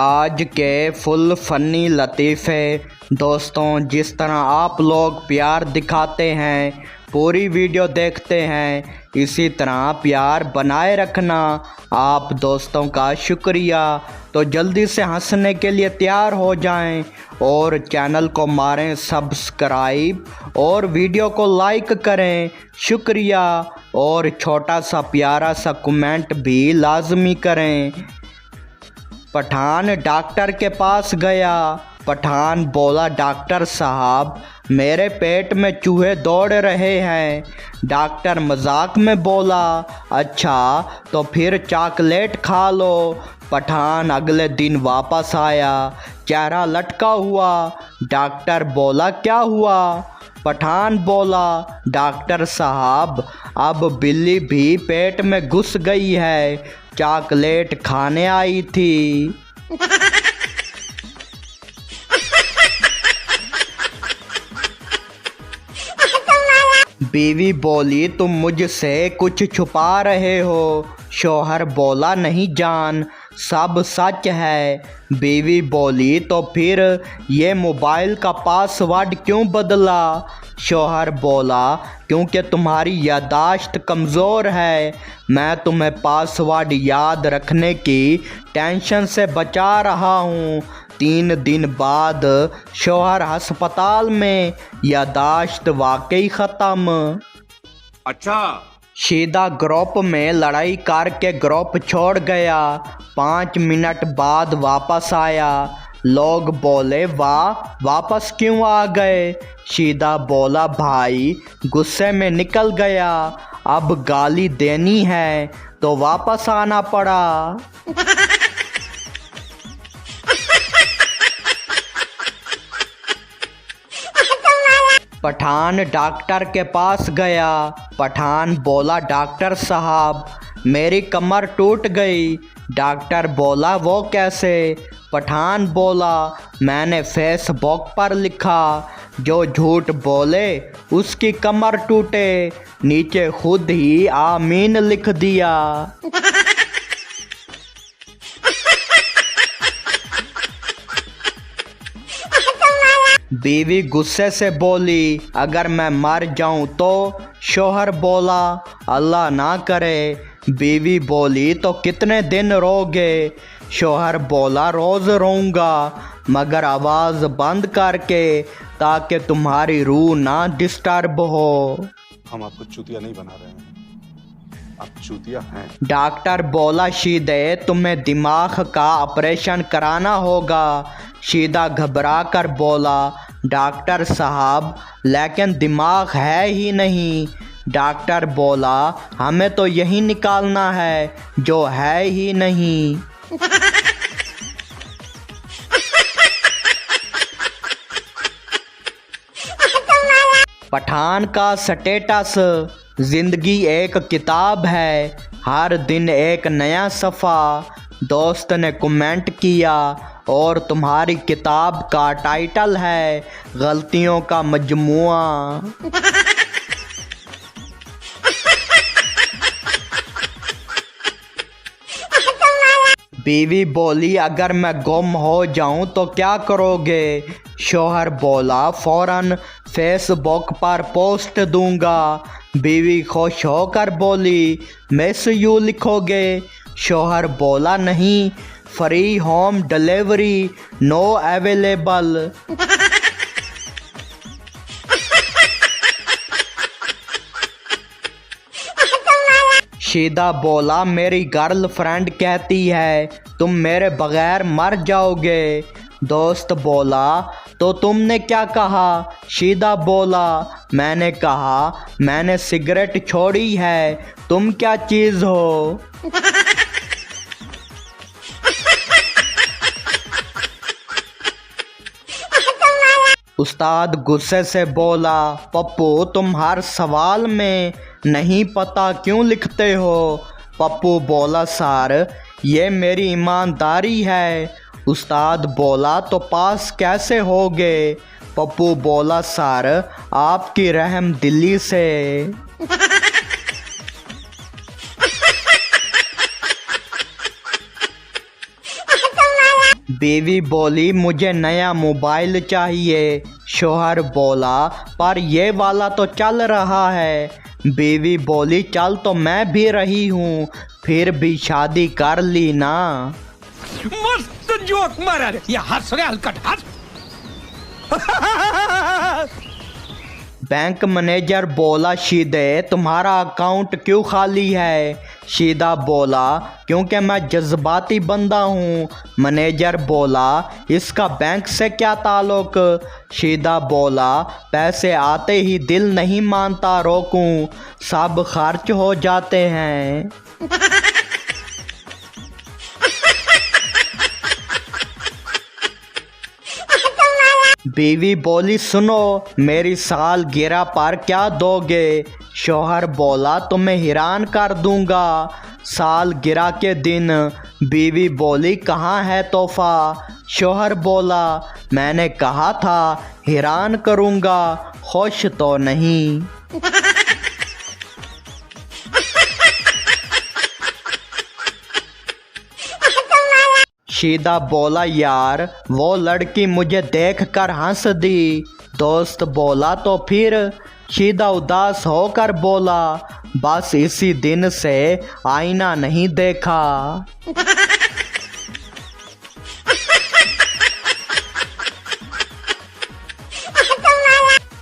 आज के full funny लतीफ़े दोस्तों, जिस तरह आप लोग प्यार दिखाते हैं, पूरी वीडियो देखते हैं, इसी तरह प्यार बनाए रखना। आप दोस्तों का शुक्रिया। तो जल्दी से हंसने के लिए तैयार हो जाएं और चैनल को मारें सब्सक्राइब और वीडियो को लाइक करें। शुक्रिया। और छोटा सा प्यारा सा कमेंट भी लाजमी करें। पठान डॉक्टर के पास गया। पठान बोला, डॉक्टर साहब मेरे पेट में चूहे दौड़ रहे हैं। डॉक्टर मजाक में बोला, अच्छा तो फिर चॉकलेट खा लो। पठान अगले दिन वापस आया, चेहरा लटका हुआ। डॉक्टर बोला, क्या हुआ? पठान बोला, डॉक्टर साहब अब बिल्ली भी पेट में घुस गई है, चॉकलेट खाने आई थी। बीवी बोली, तुम मुझसे कुछ छुपा रहे हो। शौहर बोला, नहीं जान, सब सच है। बीवी बोली, तो फिर ये मोबाइल का पासवर्ड क्यों बदला? शौहर बोला, क्योंकि तुम्हारी याददाश्त कमज़ोर है। मैं तुम्हें पासवर्ड याद रखने की टेंशन से बचा रहा हूँ। 3 दिन बाद शौहर अस्पताल में, याददाश्त वाकई ख़त्म। अच्छा। सीधा ग्रुप में लड़ाई करके ग्रुप छोड़ गया। 5 मिनट बाद वापस आया। लोग बोले, वाह वापस क्यों आ गए? सीधा बोला, भाई गुस्से में निकल गया, अब गाली देनी है तो वापस आना पड़ा। पठान डॉक्टर के पास गया। पठान बोला, डॉक्टर साहब मेरी कमर टूट गई। डॉक्टर बोला, वो कैसे? पठान बोला, मैंने फेसबुक पर लिखा, जो झूठ बोले उसकी कमर टूटे। नीचे खुद ही आमीन लिख दिया। बीवी गुस्से से बोली, अगर मैं मर जाऊं तो? शौहर बोला, अल्लाह ना करे। बीवी बोली, तो कितने दिन रोगे? शौहर बोला, रोज़ रोऊंगा, मगर आवाज़ बंद करके, ताकि तुम्हारी रूह ना डिस्टर्ब हो। हम आपको चूतिया नहीं बना रहे हैं, आप चूतिया हैं। डॉक्टर बोला, सीधे तुम्हें दिमाग का ऑपरेशन कराना होगा। सीधा घबरा कर बोला, डॉक्टर साहब लेकिन दिमाग है ही नहीं। डॉक्टर बोला, हमें तो यही निकालना है जो है ही नहीं। पठान का स्टेटस, जिंदगी एक किताब है, हर दिन एक नया सफ़ा। दोस्त ने कमेंट किया, और तुम्हारी किताब का टाइटल है गलतियों का मजमुआ। बीवी बोली, अगर मैं गुम हो जाऊं तो क्या करोगे? शौहर बोला, फौरन फेसबुक पर पोस्ट दूंगा। बीवी खुश होकर बोली, मिस यू लिखोगे? शौहर बोला, नहीं, free home delivery no available. सीधा बोला, मेरी गर्लफ्रेंड कहती है तुम मेरे बगैर मर जाओगे। दोस्त बोला, तो तुमने क्या कहा? सीधा बोला, मैंने कहा मैंने सिगरेट छोड़ी है, तुम क्या चीज़ हो? उस्ताद गुस्से से बोला, पप्पू तुम हर सवाल में नहीं पता क्यों लिखते हो? पप्पू बोला, सर ये मेरी ईमानदारी है। उस्ताद बोला, तो पास कैसे होगे? पप्पू बोला, सर आपकी रहम दिली से। बीवी बोली मुझे नया मोबाइल चाहिए। शौहर बोला पर ये वाला तो चल रहा है। बीवी बोली चल तो मैं भी रही हूँ, फिर भी शादी कर ली ना। मस्त जोक मारा रे, ये हंस रे हलकट हंस। बैंक मैनेजर बोला शीदे तुम्हारा अकाउंट क्यों खाली है। शीदा बोला क्योंकि मैं जज्बाती बंदा हूँ। मैनेजर बोला इसका बैंक से क्या ताल्लुक। शीदा बोला पैसे आते ही दिल नहीं मानता रोकूं, सब खर्च हो जाते हैं। बीवी बोली सुनो मेरी सालगिरह पर क्या दोगे। शौहर बोला तुम्हें हैरान कर दूंगा सालगिरह के दिन। बीवी बोली कहाँ है तोहफा। शौहर बोला मैंने कहा था हैरान करूंगा, खुश तो नहीं। शीदा बोला यार वो लड़की मुझे देखकर हंस दी। दोस्त बोला तो फिर। शीदा उदास होकर बोला बस इसी दिन से आईना नहीं देखा।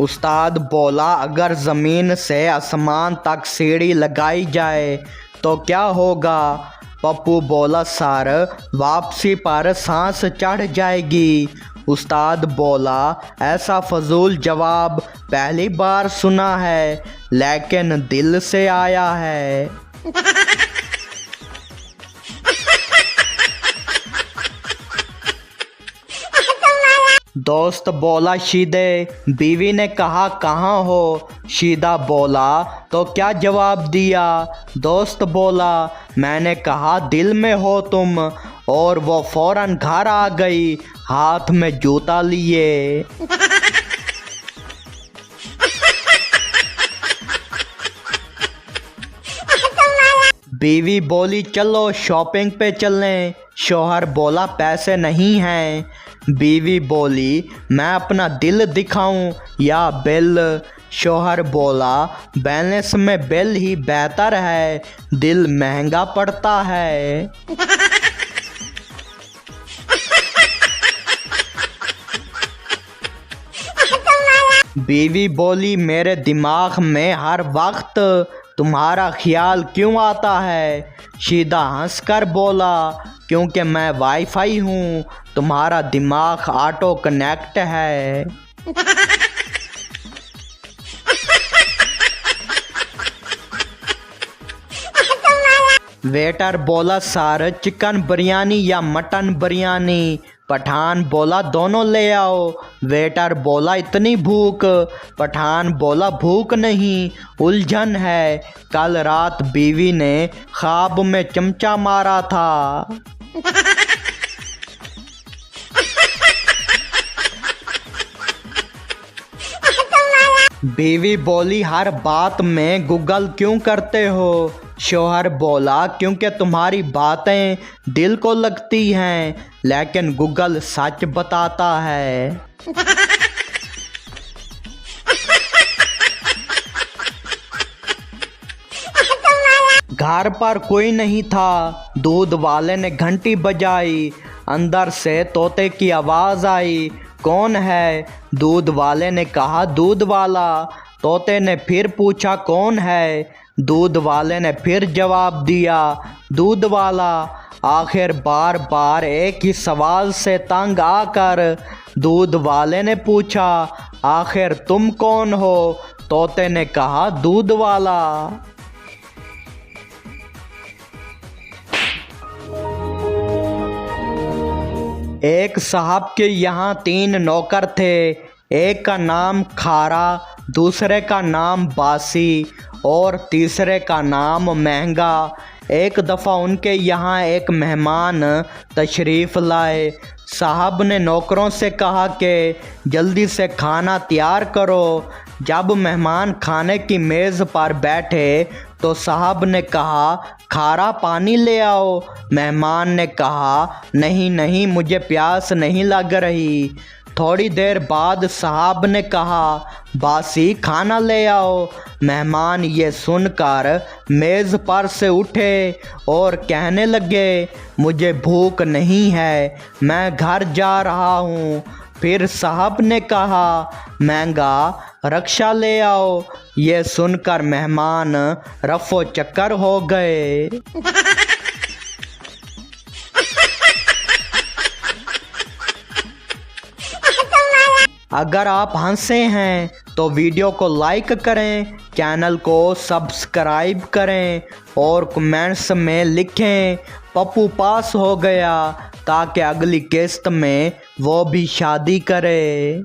उस्ताद बोला अगर ज़मीन से आसमान तक सीढ़ी लगाई जाए तो क्या होगा। पप्पू बोला सर वापसी पर सांस चढ़ जाएगी। उस्ताद बोला ऐसा फजूल जवाब पहली बार सुना है, लेकिन दिल से आया है। दोस्त बोला शीदे बीवी ने कहा कहाँ हो। शीदा बोला तो क्या जवाब दिया। दोस्त बोला मैंने कहा दिल में हो तुम, और वो फौरन घर आ गई हाथ में जूता लिए। बीवी बोली चलो शॉपिंग पे चलें। शौहर बोला पैसे नहीं हैं। बीवी बोली मैं अपना दिल दिखाऊं या बिल। शौहर बोला बैलेंस में बिल ही बेहतर है, दिल महंगा पड़ता है। बीवी बोली मेरे दिमाग में हर वक्त तुम्हारा ख्याल क्यों आता है। शीदा हंसकर बोला क्योंकि मैं वाईफाई हूँ, तुम्हारा दिमाग ऑटो कनेक्ट है। वेटर बोला सर चिकन बिरयानी या मटन बिरयानी। पठान बोला दोनों ले आओ। वेटर बोला इतनी भूख। पठान बोला भूख नहीं उलझन है, कल रात बीवी ने ख्वाब में चमचा मारा था। बीवी बोली हर बात में गूगल क्यों करते हो। शौहर बोला क्योंकि तुम्हारी बातें दिल को लगती हैं, लेकिन गूगल सच बताता है। घर पर कोई नहीं था। दूध वाले ने घंटी बजाई। अंदर से तोते की आवाज़ आई कौन है। दूध वाले ने कहा दूध वाला। तोते ने फिर पूछा कौन है। दूध वाले ने फिर जवाब दिया दूध वाला। आखिर बार बार एक ही सवाल से तंग आकर दूध वाले ने पूछा आखिर तुम कौन हो। तोते ने कहा दूध वाला। एक साहब के यहाँ 3 नौकर थे। एक का नाम खारा, दूसरे का नाम बासी और तीसरे का नाम महंगा। एक दफ़ा उनके यहाँ एक मेहमान तशरीफ़ लाए। साहब ने नौकरों से कहा कि जल्दी से खाना तैयार करो। जब मेहमान खाने की मेज़ पर बैठे तो साहब ने कहा खारा पानी ले आओ। मेहमान ने कहा नहीं नहीं, मुझे प्यास नहीं लग रही। थोड़ी देर बाद साहब ने कहा बासी खाना ले आओ। मेहमान ये सुनकर मेज़ पर से उठे और कहने लगे मुझे भूख नहीं है, मैं घर जा रहा हूँ। फिर साहब ने कहा महंगा रक्षा ले आओ। ये सुनकर मेहमान रफो चक्कर हो गए। अगर आप हंसे हैं तो वीडियो को लाइक करें, चैनल को सब्सक्राइब करें और कमेंट्स में लिखें पप्पू पास हो गया, ताकि अगली किस्त में वो भी शादी करे।